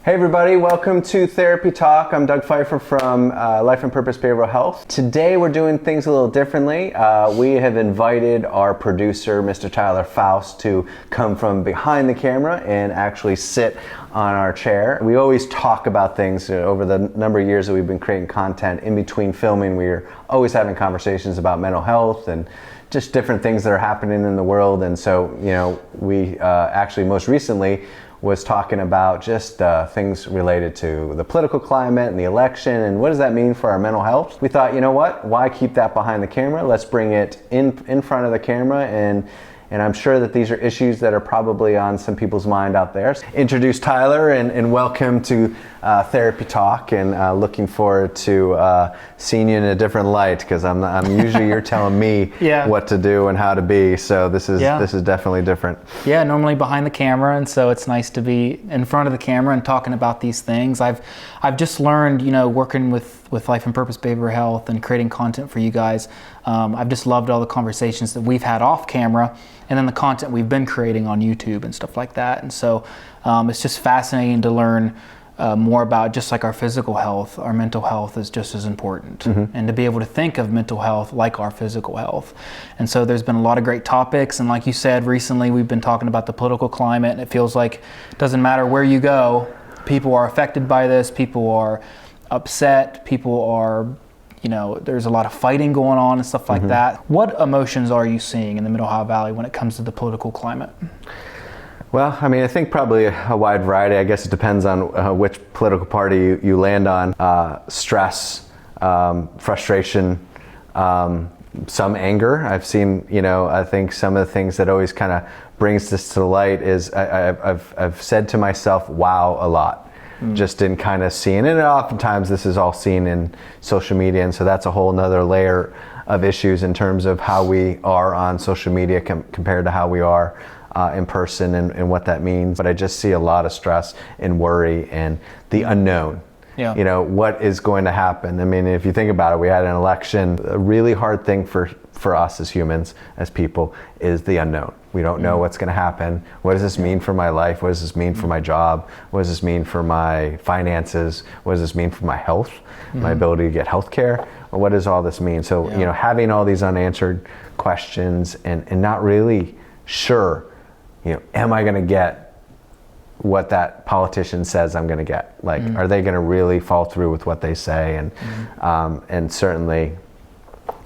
Hey everybody, welcome to Therapy Talk. I'm Doug Pfeiffer from Life and Purpose Behavioral Health. Today we're doing things a little differently. We have invited our producer, Mr. Tyler Faust, to come from behind the camera and actually sit on our chair. We always talk about things over the number of years that we've been creating content. In between filming, we're always having conversations about mental health and just different things that are happening in the world. And so, we actually most recently was talking about just things related to the political climate and the election and what does that mean for our mental health. We thought, you know what, why keep that behind the camera? Let's bring it in front of the camera, and I'm sure that these are issues that are probably on some people's mind out there. Introduce Tyler and welcome to Therapy Talk, and looking forward to seeing you in a different light, because I'm usually you're telling me what to do and how to be, so this is definitely different. Yeah, normally behind the camera, and so it's nice to be in front of the camera and talking about these things. I've just learned, working with Life and Purpose Behavioral Health and creating content for you guys, I've just loved all the conversations that we've had off camera, and then the content we've been creating on YouTube and stuff like that. And so it's just fascinating to learn more about, just like our physical health, our mental health is just as important. And to be able to think of mental health like our physical health. And so there's been a lot of great topics, and like you said, recently we've been talking about the political climate, and it feels like it doesn't matter where you go, people are affected by this, people are upset, people are, there's a lot of fighting going on and stuff like that. What emotions are you seeing in the Mid-Ohio Valley when it comes to the political climate? Well, I think probably a wide variety. I guess it depends on which political party you land on. Stress, frustration, some anger. I've seen, I think some of the things that always kind of brings this to light is I've said to myself, wow, a lot. Just in kind of seeing it. And oftentimes this is all seen in social media, and so that's a whole nother layer of issues in terms of how we are on social media compared to how we are in person, and what that means. But I just see a lot of stress and worry and the unknown. Yeah. What is going to happen? If you think about it, we had an election. A really hard thing for us as humans, as people, is the unknown. We don't know what's going to happen. What does this mean for my life? What does this mean for my job? What does this mean for my finances? What does this mean for my health, my ability to get health care? Or what does all this mean? So, having all these unanswered questions and not really sure, am I going to get what that politician says I'm going to get? Like, are they going to really fall through with what they say? And certainly,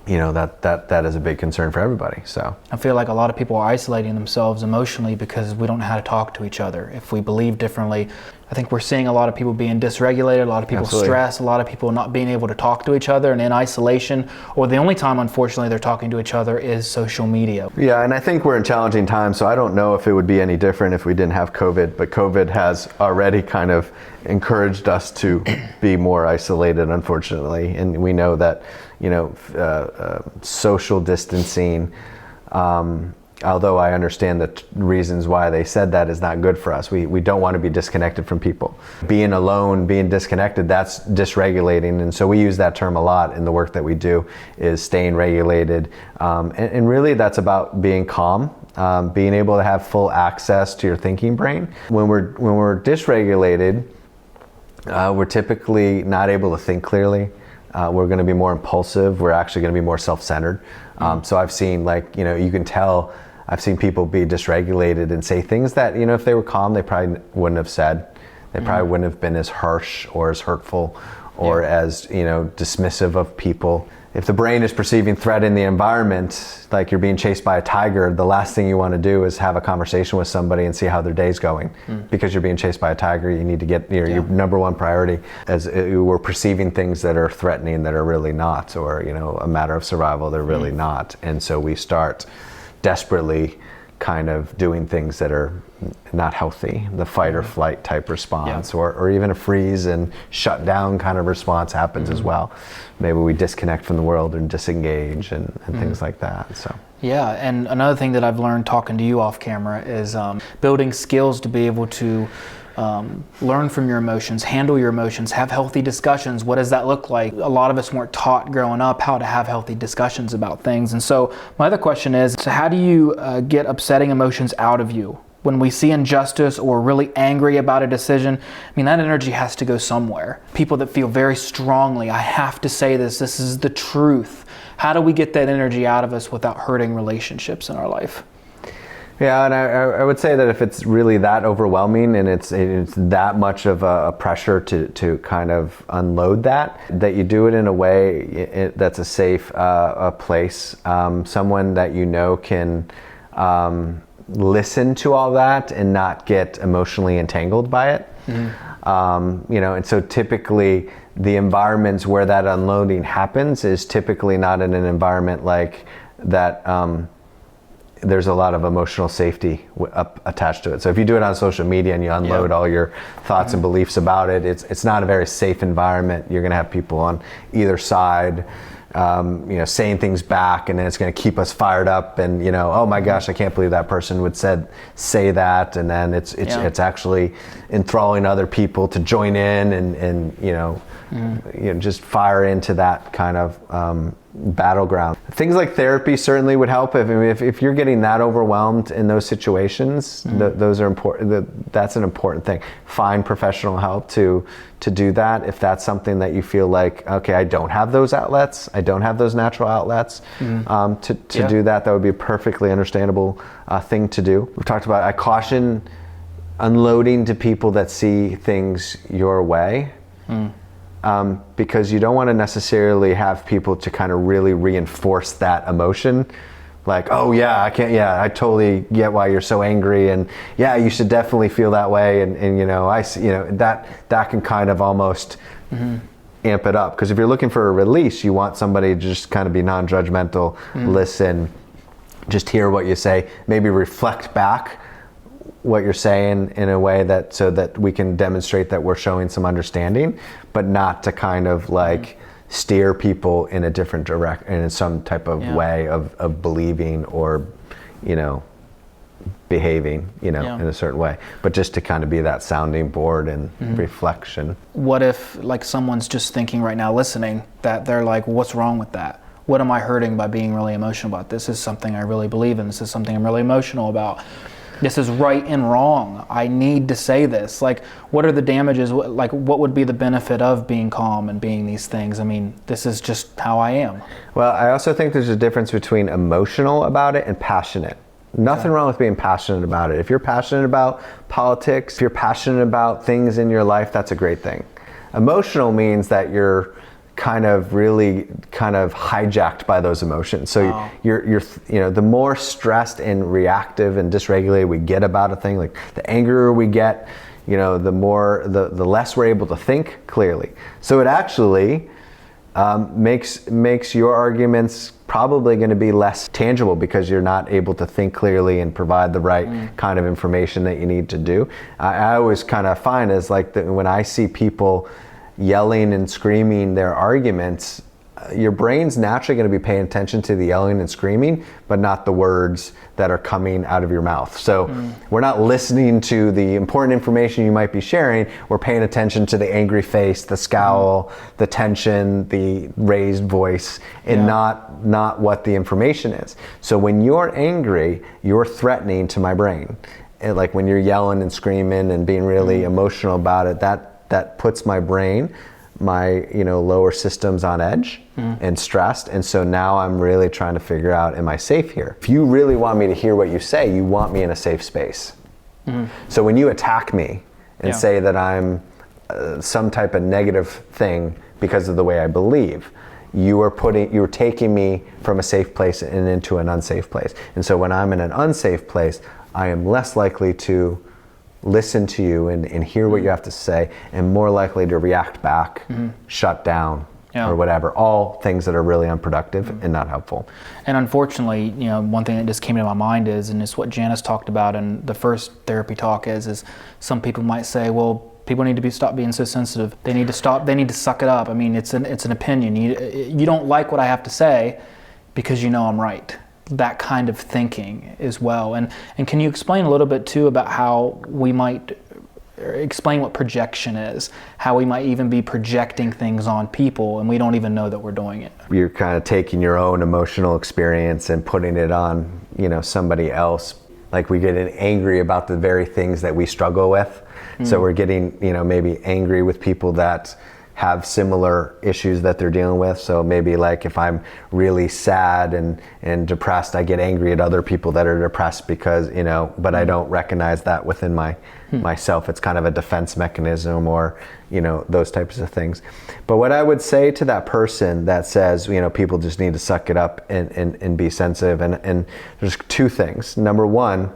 that is a big concern for everybody. So I feel like a lot of people are isolating themselves emotionally because we don't know how to talk to each other. If we believe differently, I think we're seeing a lot of people being dysregulated, a lot of people stressed, a lot of people not being able to talk to each other and in isolation, or the only time, unfortunately, they're talking to each other is social media. Yeah, and I think we're in challenging times, so I don't know if it would be any different if we didn't have COVID, but COVID has already kind of encouraged us to be more isolated, unfortunately, and we know that social distancing, although I understand the reasons why they said that is not good for us. We don't want to be disconnected from people. Being alone, being disconnected, that's dysregulating. And so we use that term a lot in the work that we do, is staying regulated. And really that's about being calm, being able to have full access to your thinking brain. When we're dysregulated, we're typically not able to think clearly. We're going to be more impulsive. We're actually going to be more self-centered. So I've seen, you can tell, I've seen people be dysregulated and say things that, if they were calm, they probably wouldn't have said. They probably wouldn't have been as harsh or as hurtful or as, dismissive of people. If the brain is perceiving threat in the environment, like you're being chased by a tiger, the last thing you want to do is have a conversation with somebody and see how their day's going. Because you're being chased by a tiger, you need to get your number one priority. As we're perceiving things that are threatening that are really not, or a matter of survival, they're really not. And so we start desperately kind of doing things that are not healthy, the fight or flight type response, or even a freeze and shut down kind of response happens as well. Maybe we disconnect from the world and disengage and things like that. So yeah, and another thing that I've learned talking to you off camera is building skills to be able to learn from your emotions, handle your emotions, have healthy discussions. What does that look like? A lot of us weren't taught growing up how to have healthy discussions about things. And so my other question is, so how do you get upsetting emotions out of you when we see injustice or really angry about a decision, I mean, that energy has to go somewhere. People that feel very strongly, I have to say this is the truth. How do we get that energy out of us without hurting relationships in our life? Yeah, and I would say that if it's really that overwhelming and it's that much of a pressure to kind of unload that you do it in a way that's a safe place. Someone that you know can listen to all that and not get emotionally entangled by it. And so typically the environments where that unloading happens is typically not in an environment like that. There's a lot of emotional safety attached to it. So if you do it on social media and you unload all your thoughts and beliefs about it, it's not a very safe environment. You're going to have people on either side, saying things back, and then it's going to keep us fired up. And oh my gosh, I can't believe that person would say that, and then it's actually enthralling other people to join in and just fire into that kind of battleground. Things like therapy certainly would help. If you're getting that overwhelmed in those situations, those are important. That's an important thing. Find professional help to do that. If that's something that you feel like, okay, I don't have those outlets, I don't have those natural outlets to do that would be a perfectly understandable thing to do. We've talked about, I caution unloading to people that see things your way. Because you don't want to necessarily have people to kind of really reinforce that emotion. Like, oh yeah, I totally get why you're so angry, and yeah, you should definitely feel that way, and I see, that can kind of almost amp it up. Because if you're looking for a release, you want somebody to just kind of be non-judgmental, listen, just hear what you say, maybe reflect back what you're saying in a way so that we can demonstrate that we're showing some understanding, but not to kind of like steer people in a different in some type of way of believing or behaving in a certain way, but just to kind of be that sounding board and reflection. What if like someone's just thinking right now, listening, that they're like, what's wrong with that? What am I hurting by being really emotional about? This is something I really believe in. This is something I'm really emotional about. This is right and wrong. I need to say this. Like, what are the damages? Like, what would be the benefit of being calm and being these things? I mean, this is just how I am. Well, I also think there's a difference between emotional about it and passionate. Nothing wrong with being passionate about it. If you're passionate about politics, if you're passionate about things in your life, that's a great thing. Emotional means that you're kind of really kind of hijacked by those emotions. So you're the more stressed and reactive and dysregulated we get about a thing, like the angrier we get, the more the less we're able to think clearly. So it actually makes your arguments probably going to be less tangible because you're not able to think clearly and provide the right kind of information that you need to do. I always kind of find is like when I see people yelling and screaming their arguments, your brain's naturally going to be paying attention to the yelling and screaming, but not the words that are coming out of your mouth. So we're not listening to the important information you might be sharing. We're paying attention to the angry face, the scowl, the tension, the raised voice, and not what the information is. So when you're angry, you're threatening to my brain. And like when you're yelling and screaming and being really emotional about it, that puts my brain, my lower systems on edge and stressed. And so now I'm really trying to figure out, am I safe here? If you really want me to hear what you say, you want me in a safe space. So when you attack me and say that I'm some type of negative thing because of the way I believe, you're taking me from a safe place and into an unsafe place. And so when I'm in an unsafe place, I am less likely to listen to you and hear what you have to say, and more likely to react back, shut down, or whatever. All things that are really unproductive and not helpful. And unfortunately, one thing that just came to my mind is, and it's what Janice talked about in the first therapy talk, is some people might say, well, people need to stop being so sensitive. They need to stop. They need to suck it up. I mean, it's an opinion. You don't like what I have to say because I'm right. That kind of thinking as well. And can you explain a little bit too about how we might explain what projection is, how we might even be projecting things on people and we don't even know that we're doing it? You're kind of taking your own emotional experience and putting it on, somebody else. like we get angry about the very things that we struggle with. So we're getting, maybe angry with people that have similar issues that they're dealing with. So maybe like if I'm really sad and depressed, I get angry at other people that are depressed because, but I don't recognize that within myself. It's kind of a defense mechanism or, those types of things. But what I would say to that person that says, people just need to suck it up and be sensitive, and there's two things. Number one,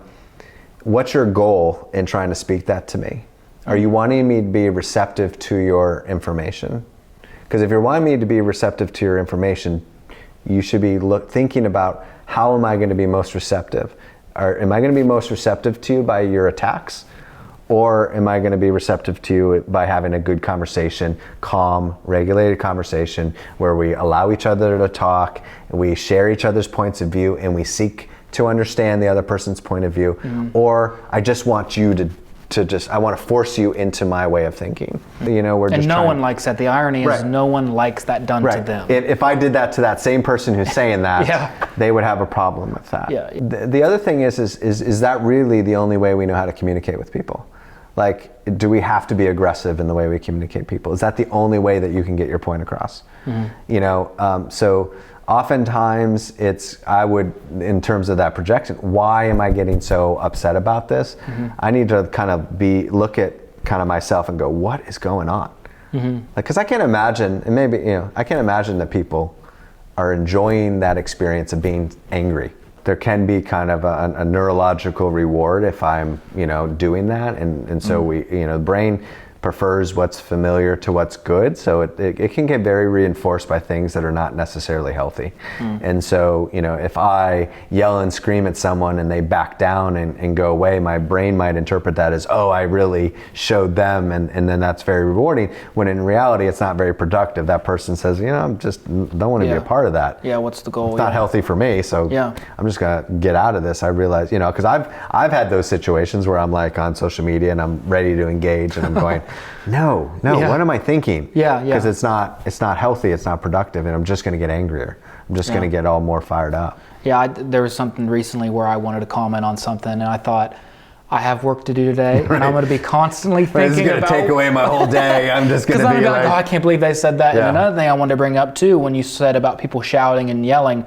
what's your goal in trying to speak that to me? Are you wanting me to be receptive to your information? Because if you're wanting me to be receptive to your information, you should be thinking about, how am I going to be most receptive? Am I going to be most receptive to you by your attacks? Or am I going to be receptive to you by having a good conversation, calm, regulated conversation, where we allow each other to talk, and we share each other's points of view, and we seek to understand the other person's point of view? Or I just want you I want to force you into my way of thinking. And no one likes that. The irony is no one likes that done to them. If I did that to that same person who's saying that, they would have a problem with that. Yeah. The other thing is that really the only way we know how to communicate with people? Like, do we have to be aggressive in the way we communicate people? Is that the only way that you can get your point across? So oftentimes in terms of that projection, why am I getting so upset about this? I need to kind of look at kind of myself and go, what is going on? Because I can't imagine, and maybe, I can't imagine that people are enjoying that experience of being angry. There can be kind of a neurological reward if I'm, doing that. And so the brain prefers what's familiar to what's good. So it can get very reinforced by things that are not necessarily healthy. And so, if I yell and scream at someone and they back down and go away, my brain might interpret that as, oh, I really showed them. And then that's very rewarding, when in reality, it's not very productive. That person says, I'm just don't want to be a part of that. Yeah, what's the goal? It's not healthy for me. So I'm just going to get out of this. I realize, because I've had those situations where I'm like on social media and I'm ready to engage and I'm going, no, what am I thinking? Because it's not healthy, it's not productive, and I'm just going to get angrier. I'm just going to get all more fired up. There was something recently where I wanted to comment on something, and I thought, I have work to do today, and I'm going to be constantly thinking about... This is going to take away my whole day. I'm just going to be like... oh, I can't believe they said that. And another thing I wanted to bring up too, when you said about people shouting and yelling,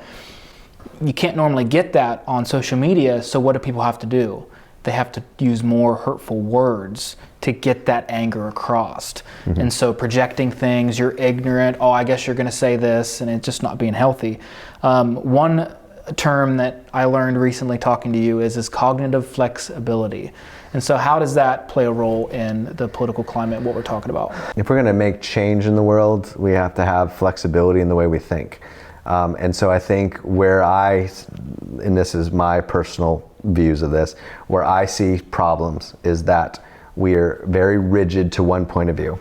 you can't normally get that on social media, so what do people have to do? They have to use more hurtful words to get that anger across. And so projecting things, you're ignorant, I guess you're going to say this, and it's just not being healthy. One term that I learned recently talking to you is cognitive flexibility. And so how does that play a role in the political climate, what we're talking about? If we're going to make change in the world, we have to have flexibility in the way we think. And so I think and this is my personal views of this, where I see problems is that we are very rigid to one point of view.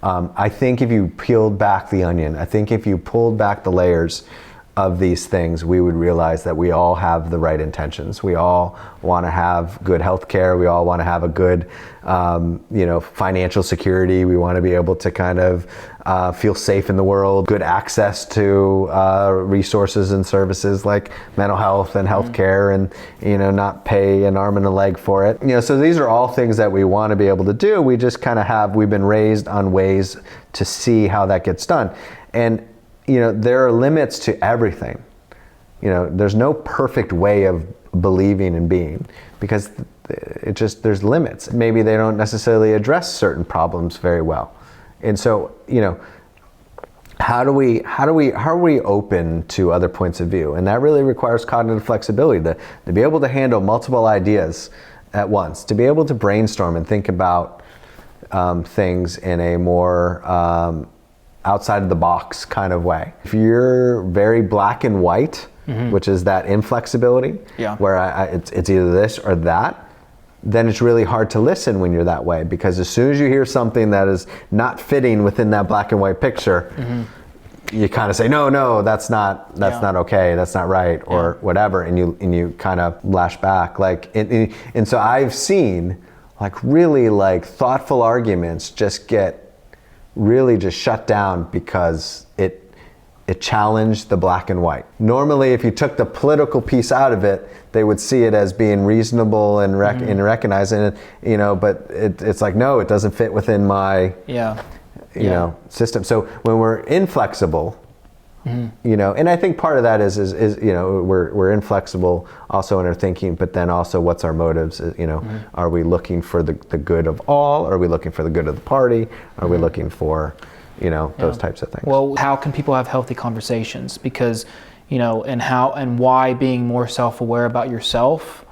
I think if you peeled back the onion, I think if you pulled back the layers of these things, we would realize that we all have the right intentions. We all want to have good health care. We all want to have a good, financial security. We want to be able to kind of feel safe in the world, good access to resources and services like mental health and health care, and, not pay an arm and a leg for it. So these are all things that we want to be able to do. We just kind of we've been raised on ways to see how that gets done. And there are limits to everything. There's no perfect way of believing and being, because there's limits. Maybe they don't necessarily address certain problems very well. And so, how are we open to other points of view? And that really requires cognitive flexibility to be able to handle multiple ideas at once, to be able to brainstorm and think about things in a more outside of the box kind of way. If you're very black and white, which is that inflexibility, where it's either this or that, then it's really hard to listen when you're that way, because as soon as you hear something that is not fitting within that black and white picture, you kind of say, no, that's not okay, that's not right, or whatever, and you kind of lash back. And so I've seen really thoughtful arguments just get really just shut down because it challenged the black and white. Normally, if you took the political piece out of it, they would see it as being reasonable and recognizing it, you know, but it's like, no, it doesn't fit within my, you know, system. So when we're inflexible, you know, and I think part of that is you know, we're inflexible also in our thinking, but then also what's our motives? You know, are we looking for the good of all? Are we looking for the good of the party? Are we looking for, you know, those types of things? Well, how can people have healthy conversations? Because, you know, and why being more self-aware about yourself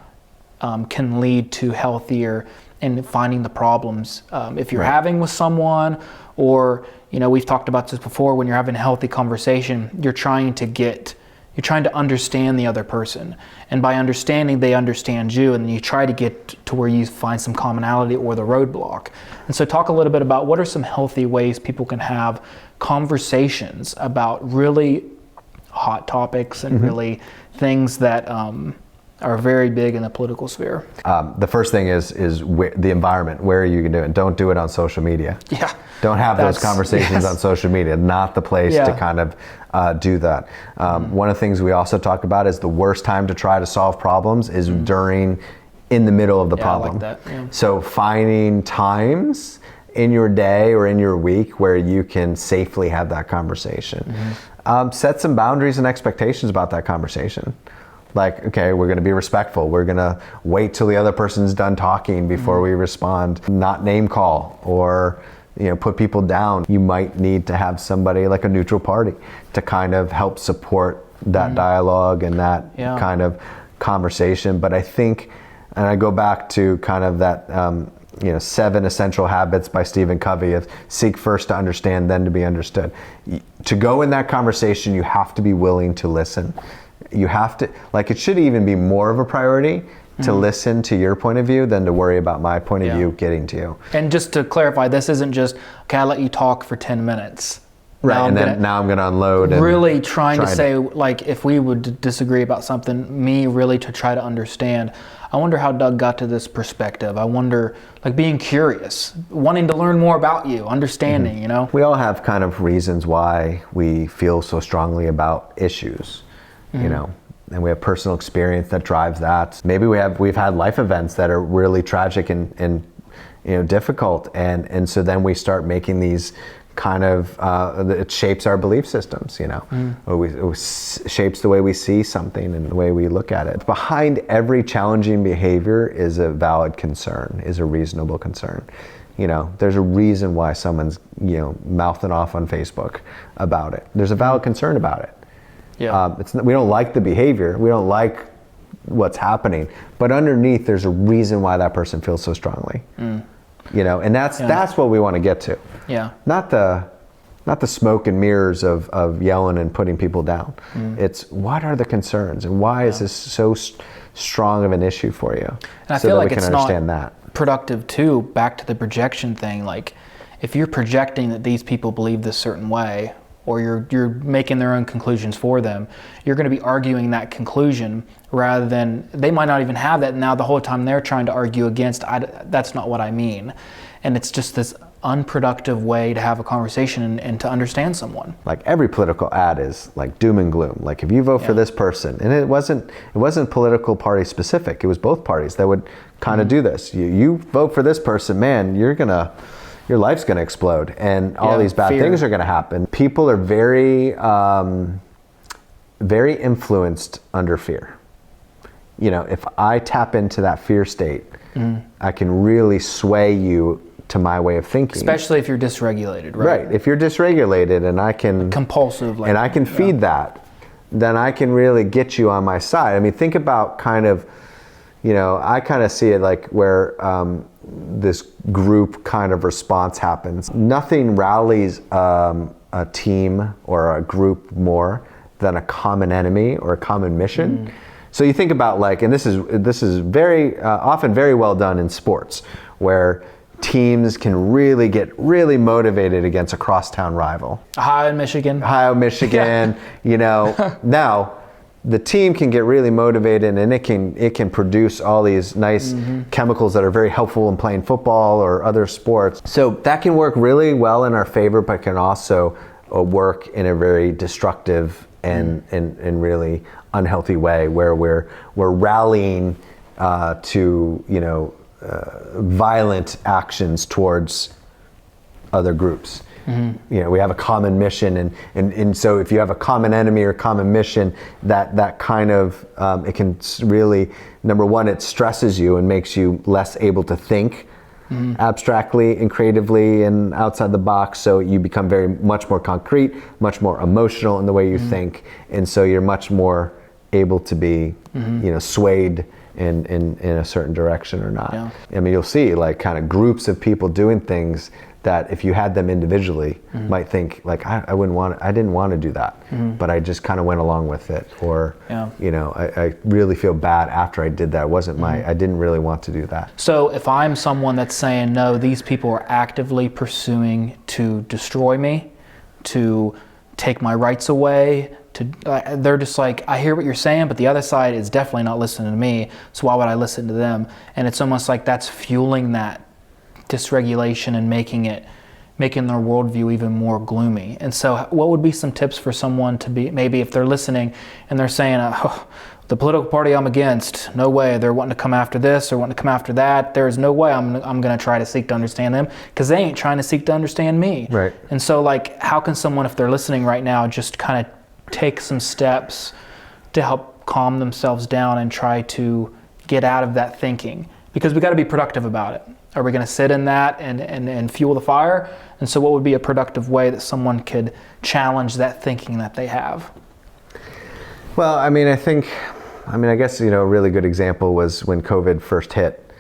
can lead to healthier and finding the problems if you're having with someone, or, you know, we've talked about this before, when you're having a healthy conversation, you're trying to understand the other person, and by understanding, they understand you, and then you try to get to where you find some commonality or the roadblock. And so talk a little bit about what are some healthy ways people can have conversations about really hot topics and really things that are very big in the political sphere. The first thing is the environment. Where are you going to do it? Don't do it on social media. Yeah. Don't have those conversations on social media. Not the place to kind of do that. One of the things we also talk about is the worst time to try to solve problems is in the middle of the problem. I like that. Yeah. So finding times in your day or in your week where you can safely have that conversation. Set some boundaries and expectations about that conversation. Like, okay, we're going to be respectful. We're going to wait till the other person's done talking before we respond. Not name call or, you know, put people down. You might need to have somebody like a neutral party to kind of help support that dialogue and that kind of conversation. But I think, and I go back to kind of that, you know, 7 Essential Habits by Stephen Covey of seek first to understand, then to be understood. To go in that conversation, you have to be willing to listen. You have to, like, it should even be more of a priority to listen to your point of view than to worry about my point of view getting to you. And just to clarify, this isn't just, okay, I let you talk for 10 minutes. Right, now I'm going to unload. And really trying to say, like, if we would disagree about something, me really to try to understand. I wonder how Doug got to this perspective. I wonder, like, being curious, wanting to learn more about you, understanding, you know? We all have kind of reasons why we feel so strongly about issues. You know, and we have personal experience that drives that. Maybe we've had life events that are really tragic and you know, difficult, and so then we start making these kind of it shapes our belief systems, you know, or it shapes the way we see something and the way we look at it. Behind every challenging behavior is a valid concern, is a reasonable concern. You know, there's a reason why someone's, you know, mouthing off on Facebook about it. There's a valid concern about it. Yeah. We don't like the behavior. We don't like what's happening. But underneath, there's a reason why that person feels so strongly. You know, and that's what we want to get to. Yeah. Not the smoke and mirrors of yelling and putting people down. It's what are the concerns and why is this so strong of an issue for you? And I feel like it's not productive too. Back to the projection thing. Like, if you're projecting that these people believe this certain way, or you're making their own conclusions for them, you're going to be arguing that conclusion rather than, they might not even have that, and now the whole time they're trying to argue against, that's not what I mean. And it's just this unproductive way to have a conversation and to understand someone. Like, every political ad is like doom and gloom. Like, if you vote for this person, and it wasn't political party specific, it was both parties that would kind of do this. You vote for this person, man, your life's going to explode, and all these bad things are going to happen. People are very, very influenced under fear. You know, if I tap into that fear state, I can really sway you to my way of thinking. Especially if you're dysregulated, right? Right. If you're dysregulated, and I can compulsive, like, and I can feed that, then I can really get you on my side. I mean, think about kind of, you know, I kind of see it like where this group kind of response happens. Nothing rallies a team or a group more than a common enemy or a common mission. So you think about, like, and this is very often very well done in sports, where teams can really get really motivated against a crosstown rival. Ohio, Michigan. You know, now the team can get really motivated, and it can produce all these nice chemicals that are very helpful in playing football or other sports. So that can work really well in our favor, but can also work in a very destructive and really unhealthy way, where we're rallying to violent actions towards other groups. We have a common mission, and so if you have a common enemy or common mission, that kind of it can really, number one, it stresses you and makes you less able to think abstractly and creatively and outside the box. So you become much more concrete, much more emotional in the way you think, and so you're much more able to be swayed in a certain direction or not. I mean, you'll see like kind of groups of people doing things that if you had them individually might think like, I didn't want to do that, but I just kind of went along with it, or I really feel bad after I did that. It wasn't I didn't really want to do that. So if I'm someone that's saying, no, these people are actively pursuing to destroy me, to take my rights away, they're just like, I hear what you're saying, but the other side is definitely not listening to me, so why would I listen to them? And it's almost like that's fueling that dysregulation and making their worldview even more gloomy. And so what would be some tips for someone to be, maybe if they're listening and they're saying, the political party I'm against, no way, they're wanting to come after this or wanting to come after that, there's no way I'm going to try to seek to understand them, because they ain't trying to seek to understand me. Right. And so like, how can someone, if they're listening right now, just kind of take some steps to help calm themselves down and try to get out of that thinking? Because we got to be productive about it. Are we going to sit in that and fuel the fire? And so what would be a productive way that someone could challenge that thinking that they have? Well, I guess, a really good example was when COVID first hit,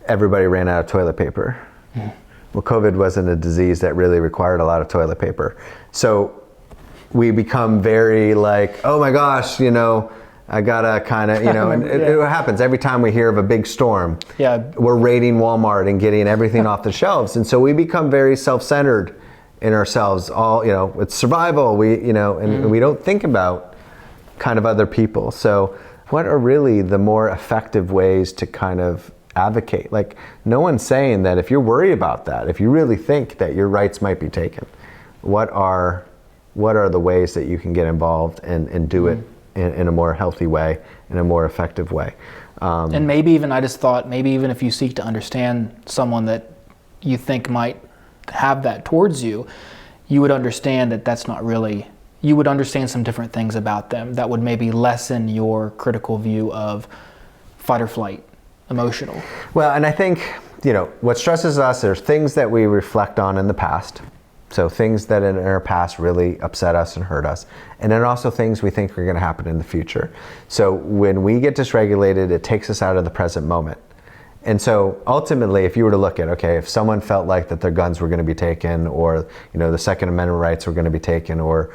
everybody ran out of toilet paper. Well, COVID wasn't a disease that really required a lot of toilet paper. So we become very like, oh my gosh, I gotta kind of, and it happens every time we hear of a big storm. We're raiding Walmart and getting everything off the shelves. And so we become very self-centered in ourselves. It's survival, and we don't think about kind of other people. So what are really the more effective ways to kind of advocate? Like, no one's saying that if you're worried about that, if you really think that your rights might be taken, what are the ways that you can get involved and do it in a more healthy way, in a more effective way. And maybe even, I just thought, maybe even if you seek to understand someone that you think might have that towards you, you would understand that that's not really, you would understand some different things about them that would maybe lessen your critical view of fight or flight, emotional. Well, and I think, what stresses us are things that we reflect on in the past. So things that in our past really upset us and hurt us. And then also things we think are going to happen in the future. So when we get dysregulated, it takes us out of the present moment. And so ultimately, if you were to look at, okay, if someone felt like that their guns were going to be taken, or, the Second Amendment rights were going to be taken, or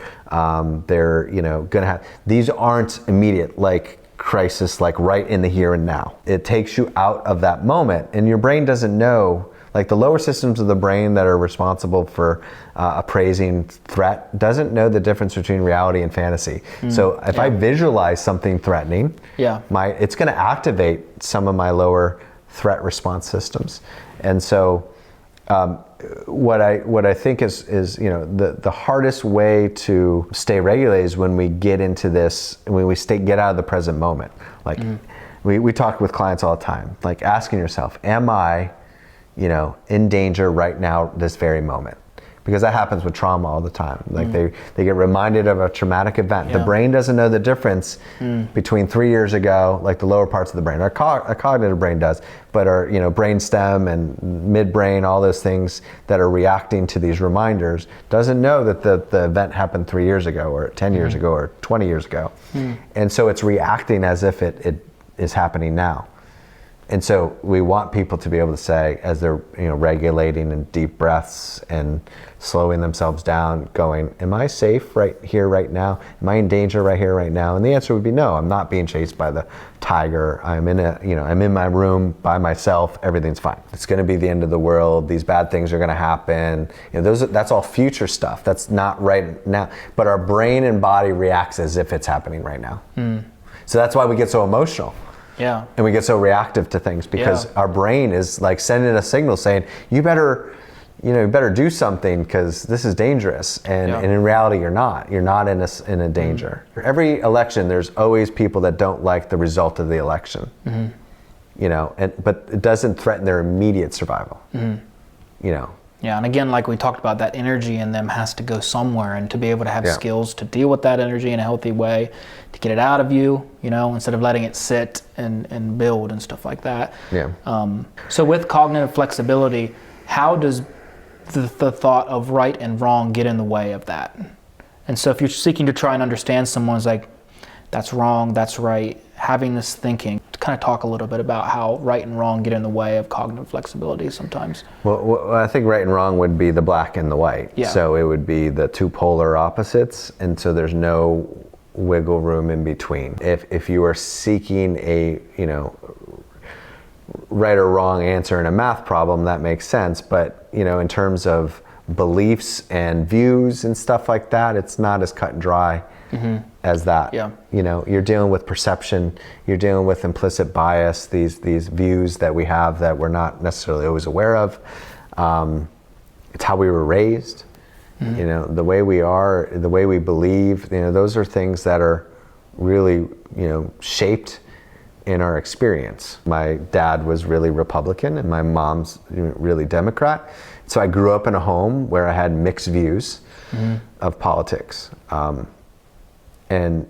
they're, going to have, these aren't immediate, like crisis, like right in the here and now. It takes you out of that moment, and your brain doesn't know. Like the lower systems of the brain that are responsible for appraising threat doesn't know the difference between reality and fantasy. So if I visualize something threatening, it's going to activate some of my lower threat response systems. And so what I think is the hardest way to stay regulated is when we get into this, when we get out of the present moment. Like we talk with clients all the time, like asking yourself, am I in danger right now, this very moment? Because that happens with trauma all the time. Like they get reminded of a traumatic event. The brain doesn't know the difference between 3 years ago, like the lower parts of the brain. Our cognitive brain does, but our brain stem and midbrain, all those things that are reacting to these reminders, doesn't know that the event happened 3 years ago, or 10 years ago, or 20 years ago. And so it's reacting as if it is happening now. And so we want people to be able to say, as they're regulating in deep breaths and slowing themselves down, going, am I safe right here, right now? Am I in danger right here, right now? And the answer would be no. I'm not being chased by the tiger. I'm in my room by myself. Everything's fine. It's going to be the end of the world. These bad things are going to happen. That's all future stuff. That's not right now. But our brain and body reacts as if it's happening right now. So that's why we get so emotional. And we get so reactive to things, because our brain is like sending a signal saying, you better you better do something because this is dangerous. And in reality, you're not. You're not in a danger. Every election, there's always people that don't like the result of the election. But it doesn't threaten their immediate survival. Yeah, and again, like we talked about, that energy in them has to go somewhere, and to be able to have skills to deal with that energy in a healthy way, to get it out of you, instead of letting it sit and build and stuff like that. So with cognitive flexibility, how does the thought of right and wrong get in the way of that? And so if you're seeking to try and understand someone's like, that's wrong, that's right, having this thinking, to kind of talk a little bit about how right and wrong get in the way of cognitive flexibility sometimes. Well, I think right and wrong would be the black and the white. So it would be the two polar opposites, and so there's no wiggle room in between. If you are seeking a right or wrong answer in a math problem, that makes sense, but in terms of beliefs and views and stuff like that, it's not as cut and dry as that. You're dealing with perception, you're dealing with implicit bias, these views that we have that we're not necessarily always aware of. It's how we were raised, the way we are, the way we believe, those are things that are really, shaped in our experience. My dad was really Republican and my mom's really Democrat. So I grew up in a home where I had mixed views of politics. And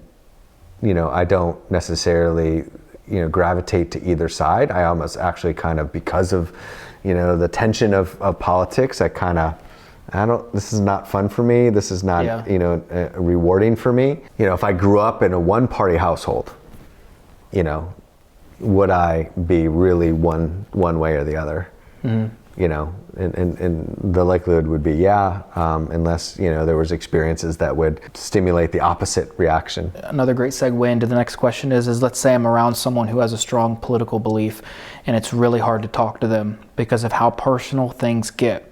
I don't necessarily, gravitate to either side. I almost actually kind of, because of, the tension of politics, this is not fun for me. This is not, rewarding for me. If I grew up in a one-party household, would I be really one way or the other? And the likelihood would be unless there was experiences that would stimulate the opposite reaction. Another great segue into the next question is let's say I'm around someone who has a strong political belief and it's really hard to talk to them because of how personal things get.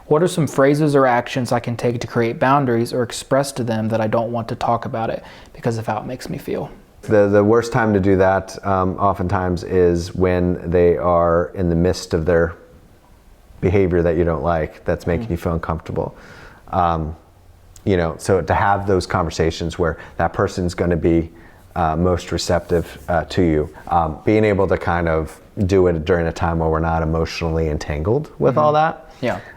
What are some phrases or actions I can take to create boundaries or express to them that I don't want to talk about it because of how it makes me feel? The worst time to do that oftentimes is when they are in the midst of their behavior that you don't like, that's making you feel uncomfortable. So to have those conversations where that person's going to be most receptive to you, being able to kind of do it during a time where we're not emotionally entangled with all that,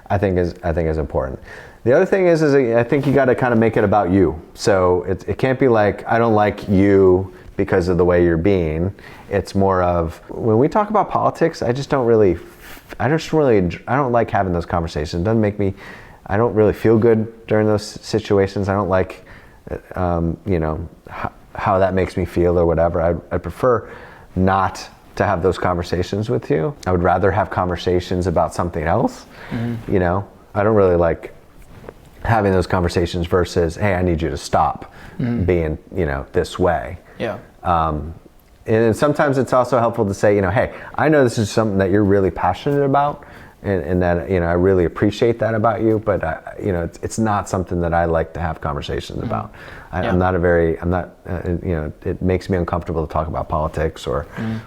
I think is important. The other thing is I think you got to kind of make it about you. So it can't be like, I don't like you because of the way you're being. It's more of, when we talk about politics, I don't like having those conversations. It doesn't make me, I don't really feel good during those situations. I don't like, how that makes me feel or whatever. I prefer not to have those conversations with you. I would rather have conversations about something else. I don't really like having those conversations versus, hey, I need you to stop being, this way. And sometimes it's also helpful to say, hey, I know this is something that you're really passionate about, and that, I really appreciate that about you, but it's not something that I like to have conversations about. It makes me uncomfortable to talk about politics or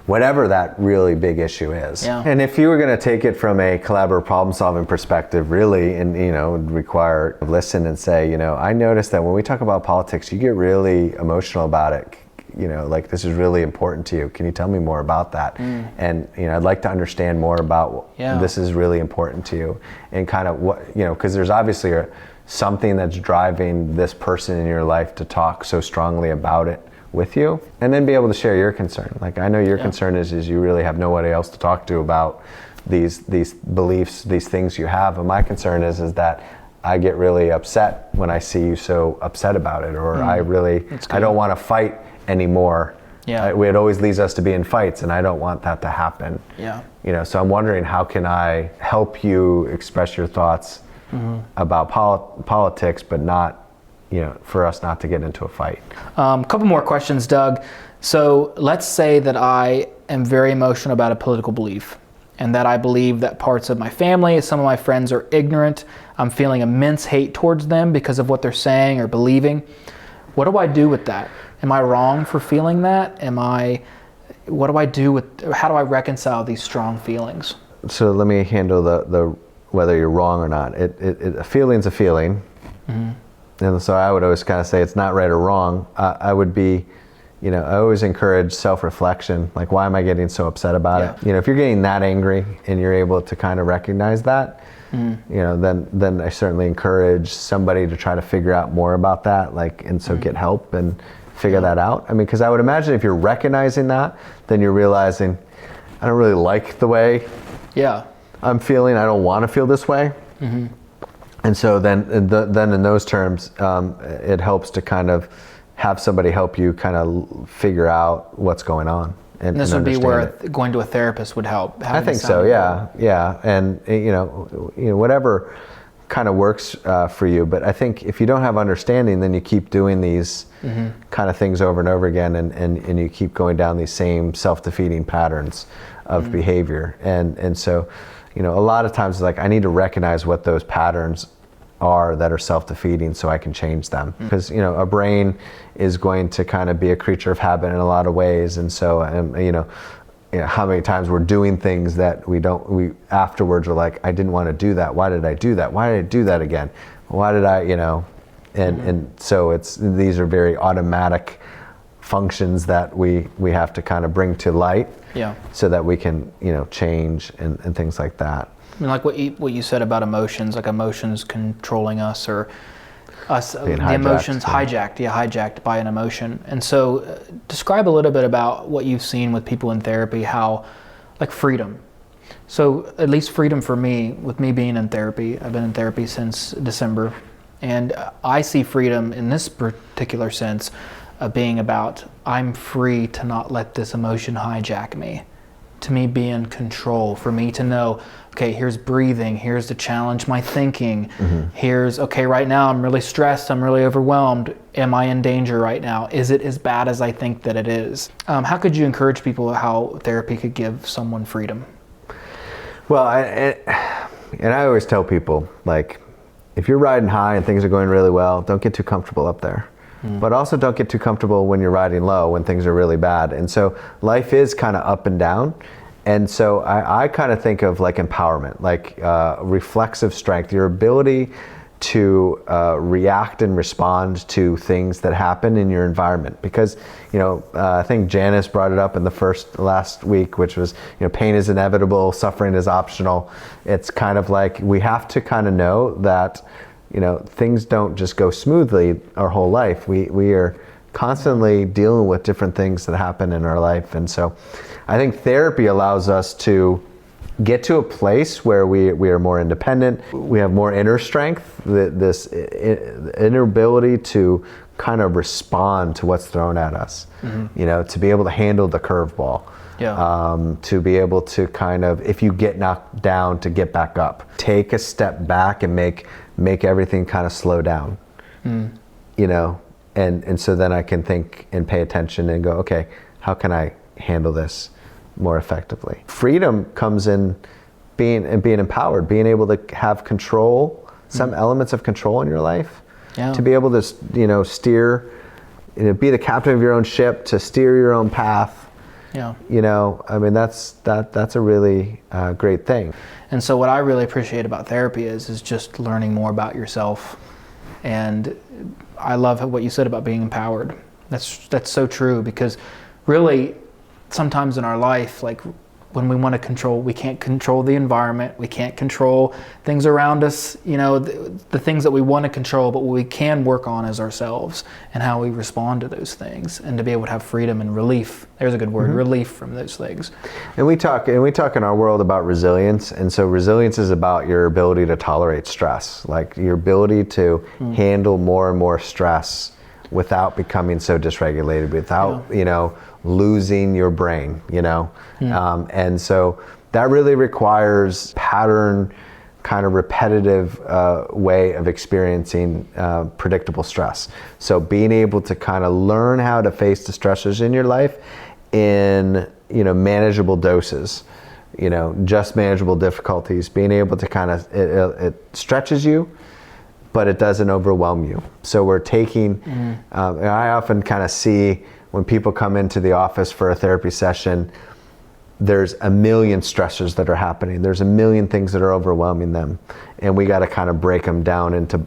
whatever that really big issue is. And if you were going to take it from a collaborative problem-solving perspective, really, and would require listen and say, I noticed that when we talk about politics, you get really emotional about it. Like, this is really important to you. Can you tell me more about that? And, I'd like to understand more about this is really important to you, and kind of what, because there's obviously something that's driving this person in your life to talk so strongly about it with you, and then be able to share your concern. Like, I know your concern is you really have nobody else to talk to about these beliefs, these things you have. And my concern is that I get really upset when I see you so upset about it, or I don't want to fight anymore. It always leads us to be in fights, and I don't want that to happen. So I'm wondering, how can I help you express your thoughts about politics, but not, for us not to get into a fight. Couple more questions, Doug. So let's say that I am very emotional about a political belief, and that I believe that parts of my family, some of my friends, are ignorant. I'm feeling immense hate towards them because of what they're saying or believing. What do I do with that? Am I wrong for feeling that? What do I do how do I reconcile these strong feelings? So let me handle the whether you're wrong or not. A feeling's a feeling. And so I would always kind of say it's not right or wrong. I would be, I always encourage self-reflection. Like, why am I getting so upset about it? If you're getting that angry and you're able to kind of recognize that, then I certainly encourage somebody to try to figure out more about that, and so get help and figure that out. I mean, because I would imagine if you're recognizing that, then you're realizing, I don't really like the way I'm feeling. I don't want to feel this way. And so then in those terms, it helps to kind of have somebody help you kind of figure out what's going on. And this would be where going to a therapist would help. I think so, yeah. And whatever kind of works for you. But I think if you don't have understanding, then you keep doing these kind of things over and over again, and you keep going down these same self-defeating patterns of behavior. And so, a lot of times, like, I need to recognize what those patterns are that are self-defeating so I can change them. Because, a brain is going to kind of be a creature of habit in a lot of ways. And so, how many times we're doing things that we afterwards are like, I didn't want to do that. Why did I do that? Why did I do that again? Why did I, and so these are very automatic functions that we have to kind of bring to light so that we can, change and things like that. I mean, like what you said about emotions, like emotions controlling us, or us, the emotions hijacked by an emotion. And so describe a little bit about what you've seen with people in therapy, how, like, freedom. So at least freedom for me, with me being in therapy, I've been in therapy since December, and I see freedom in this particular sense being about, I'm free to not let this emotion hijack me, to me be in control, for me to know, okay, here's breathing, here's to challenge my thinking, here's, okay, right now I'm really stressed, I'm really overwhelmed, am I in danger right now? Is it as bad as I think that it is? How could you encourage people how therapy could give someone freedom? Well, and I always tell people, like, if you're riding high and things are going really well, don't get too comfortable up there. But also don't get too comfortable when you're riding low, when things are really bad. And so life is kind of up and down. And so I kind of think of like empowerment, like reflexive strength, your ability to react and respond to things that happen in your environment. Because, I think Janice brought it up in the last week, which was, pain is inevitable, suffering is optional. It's kind of like we have to kind of know that, things don't just go smoothly our whole life. We are constantly dealing with different things that happen in our life. And so I think therapy allows us to get to a place where we are more independent, we have more inner strength, this inner ability to kind of respond to what's thrown at us, to be able to handle the curveball. To be able to kind of, if you get knocked down, to get back up, take a step back and make everything kind of slow down, and so then I can think and pay attention and go, okay, how can I handle this more effectively? Freedom comes in being empowered, being able to have control, some elements of control in your life, to be able to, steer, be the captain of your own ship, to steer your own path. I mean, that's a really great thing. And so what I really appreciate about therapy is just learning more about yourself. And I love what you said about being empowered. That's so true, because really sometimes in our life, like when we want to control, we can't control the environment, we can't control things around us, the things that we want to control, but what we can work on is ourselves and how we respond to those things, and to be able to have freedom and relief. There's a good word, relief from those things. And we talk in our world about resilience, and so resilience is about your ability to tolerate stress, like your ability to handle more and more stress without becoming so dysregulated, without, losing your brain, and so that really requires pattern, kind of repetitive way of experiencing predictable stress. So being able to kind of learn how to face the stressors in your life in, manageable doses, just manageable difficulties, being able to kind of, it stretches you, but it doesn't overwhelm you. So we're taking, I often kind of see when people come into the office for a therapy session, there's a million stressors that are happening. There's a million things that are overwhelming them, and we got to kind of break them down into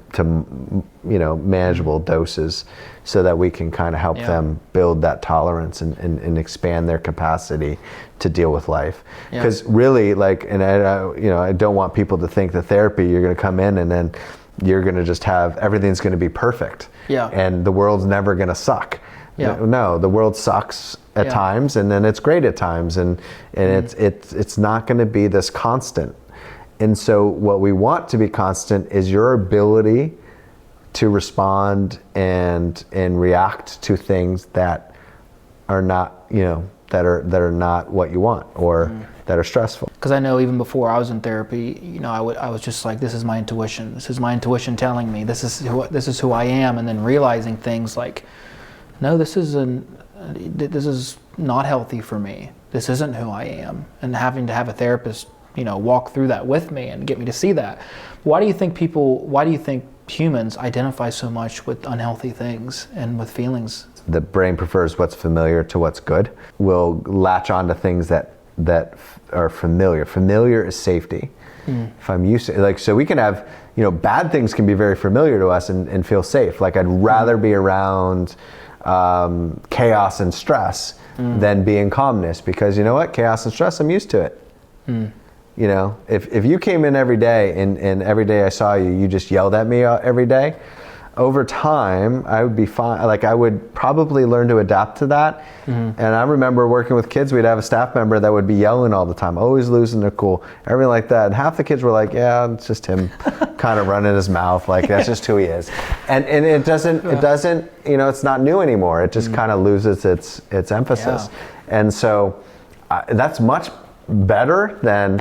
manageable doses, so that we can kind of help them build that tolerance and expand their capacity to deal with life. Because really, like, and I don't want people to think that therapy, you're going to come in and then you're going to just have everything's going to be perfect, and the world's never going to suck. No, the world sucks at times, and then it's great at times, and it's not going to be this constant. And so what we want to be constant is your ability to respond and react to things that are not, that are not what you want, or that are stressful. Because I know even before I was in therapy, I was just like, this is my intuition. This is my intuition telling me this is who I am, and then realizing things like, no, this is not healthy for me. This isn't who I am, and having to have a therapist, walk through that with me and get me to see that. Why do you think humans identify so much with unhealthy things and with feelings? The brain prefers what's familiar to what's good. We'll latch on to things that are familiar. Familiar is safety. If I'm used to, like, so we can have, bad things can be very familiar to us and feel safe. Like, I'd rather be around chaos and stress than be in calmness, because you know what, chaos and stress, I'm used to it. If you came in every day and every day I saw you, you just yelled at me every day, over time I would be fine. Like, I would probably learn to adapt to that. And I remember working with kids, we'd have a staff member that would be yelling all the time, always losing their cool, everything like that. And half the kids were like, yeah, it's just him kind of running his mouth, like that's just who he is. And it doesn't, it's not new anymore. It just kind of loses its emphasis. And so that's much better than,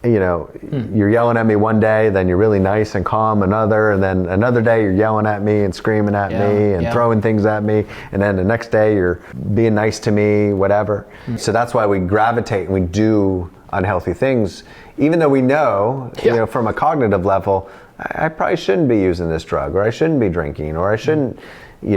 you're yelling at me one day, then you're really nice and calm another, and then another day you're yelling at me and screaming at me and throwing things at me, and then the next day you're being nice to me, whatever. So that's why we gravitate and we do unhealthy things, even though we know, from a cognitive level, I probably shouldn't be using this drug, or I shouldn't be drinking, or I shouldn't, be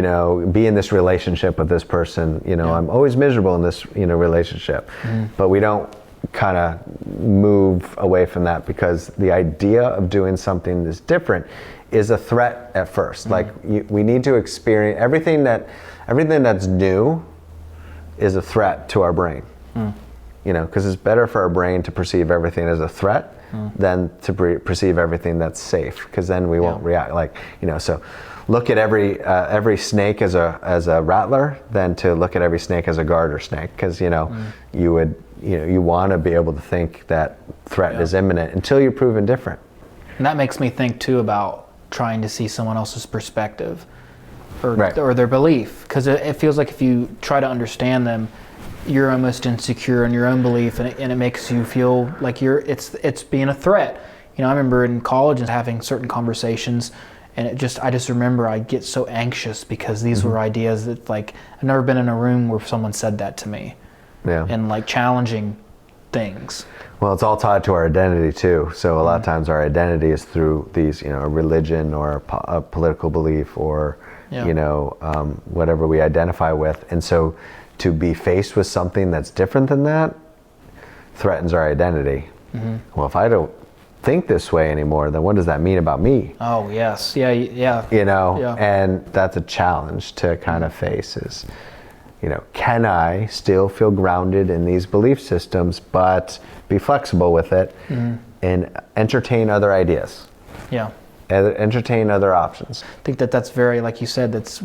in this relationship with this person. I'm always miserable in this, relationship. But we don't kind of move away from that, because the idea of doing something that's different is a threat at first. Like, we need to experience everything that's new is a threat to our brain. Because it's better for our brain to perceive everything as a threat than to perceive everything that's safe, because then we won't react. Like, so look at every snake as a rattler than to look at every snake as a garter snake, because you want to be able to think that threat is imminent until you're proven different. And that makes me think too about trying to see someone else's perspective or their belief, because it feels like if you try to understand them, you're almost insecure in your own belief, and it makes you feel like it's being a threat. I remember in college and having certain conversations, and I just remember I'd get so anxious because these were ideas that, like, I've never been in a room where someone said that to me. And like challenging things. Well, it's all tied to our identity too. So a lot of times our identity is through these, a religion or a political belief, or whatever we identify with. And so to be faced with something that's different than that threatens our identity. Well, if I don't think this way anymore, then what does that mean about me? Oh yes, yeah. And that's a challenge to kind of face is, can I still feel grounded in these belief systems, but be flexible with it and entertain other ideas? Entertain other options. I think that's very, like you said, that's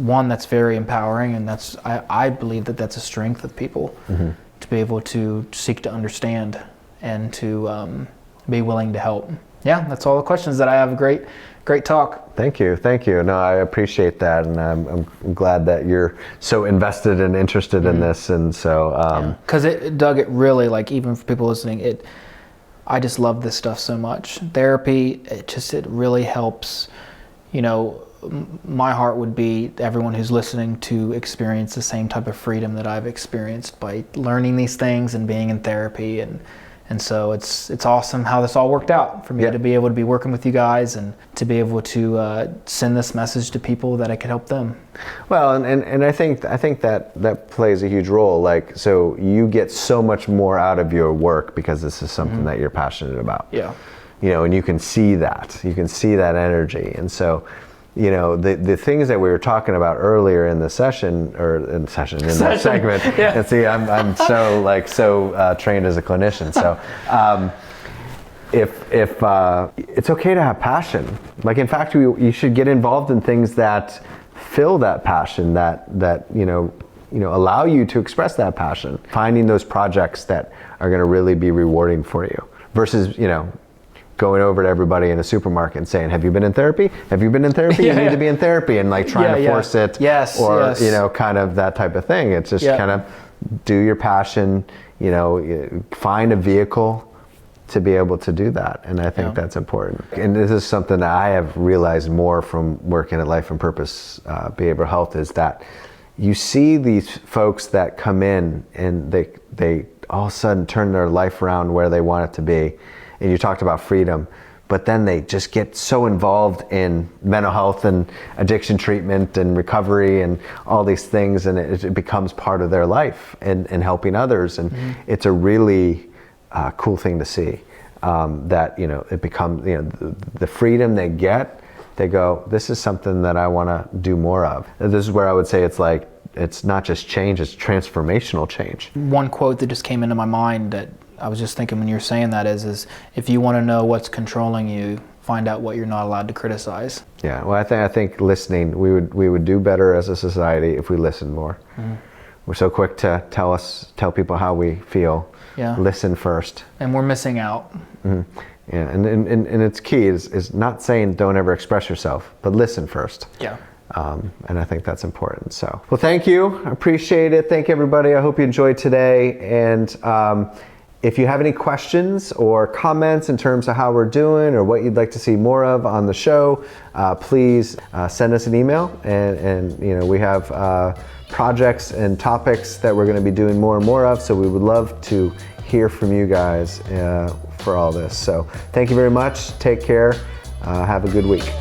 very empowering, and I believe that's a strength of people, to be able to seek to understand and to be willing to help. Yeah, that's all the questions that I have. Great talk. Thank you. No, I appreciate that, and I'm glad that you're so invested and interested in this. And so, because Doug, it really, like, even for people listening, I just love this stuff so much. Therapy, it really helps. My heart would be everyone who's listening to experience the same type of freedom that I've experienced by learning these things and being in therapy and And so it's awesome how this all worked out for me to be able to be working with you guys and to be able to send this message to people that I could help them. Well, and I think that plays a huge role. Like, so you get so much more out of your work because this is something that you're passionate about. Yeah. You know, and you can see that energy. And so, you know, the things that we were talking about earlier in the session, that segment. Yeah. And see, I'm so trained as a clinician. So, if it's okay to have passion. Like, in fact, you should get involved in things that fill that passion, that you know allow you to express that passion. Finding those projects that are going to really be rewarding for you, versus, you know, going over to everybody in a supermarket and saying, have you been in therapy? Have you been in therapy? You need to be in therapy, and like trying to force it. You know, kind of that type of thing. It's just kind of do your passion, you know, find a vehicle to be able to do that. And I think that's important. And this is something that I have realized more from working at Life and Purpose Behavioral Health, is that you see these folks that come in and they all of a sudden turn their life around where they want it to be. And you talked about freedom, but then they just get so involved in mental health and addiction treatment and recovery and all these things, and it becomes part of their life and helping others. And it's a really cool thing to see, that, you know, it becomes, you know, the freedom they get, they go, this is something that I want to do more of. This is where I would say it's like, it's not just change, it's transformational change. One quote that just came into my mind that I was just thinking when you were saying that is if you want to know what's controlling you, find out what you're not allowed to criticize. Yeah, well, I think listening, we would do better as a society if we listened more. We're so quick to tell people how we feel. Yeah. Listen first. And we're missing out. Yeah, and it's key is not saying don't ever express yourself, but listen first. Yeah. And I think that's important. So, well, thank you. I appreciate it. Thank you, everybody. I hope you enjoyed today. And if you have any questions or comments in terms of how we're doing or what you'd like to see more of on the show, please send us an email. And you know, we have projects and topics that we're going to be doing more and more of. So we would love to hear from you guys for all this. So thank you very much. Take care. Have a good week.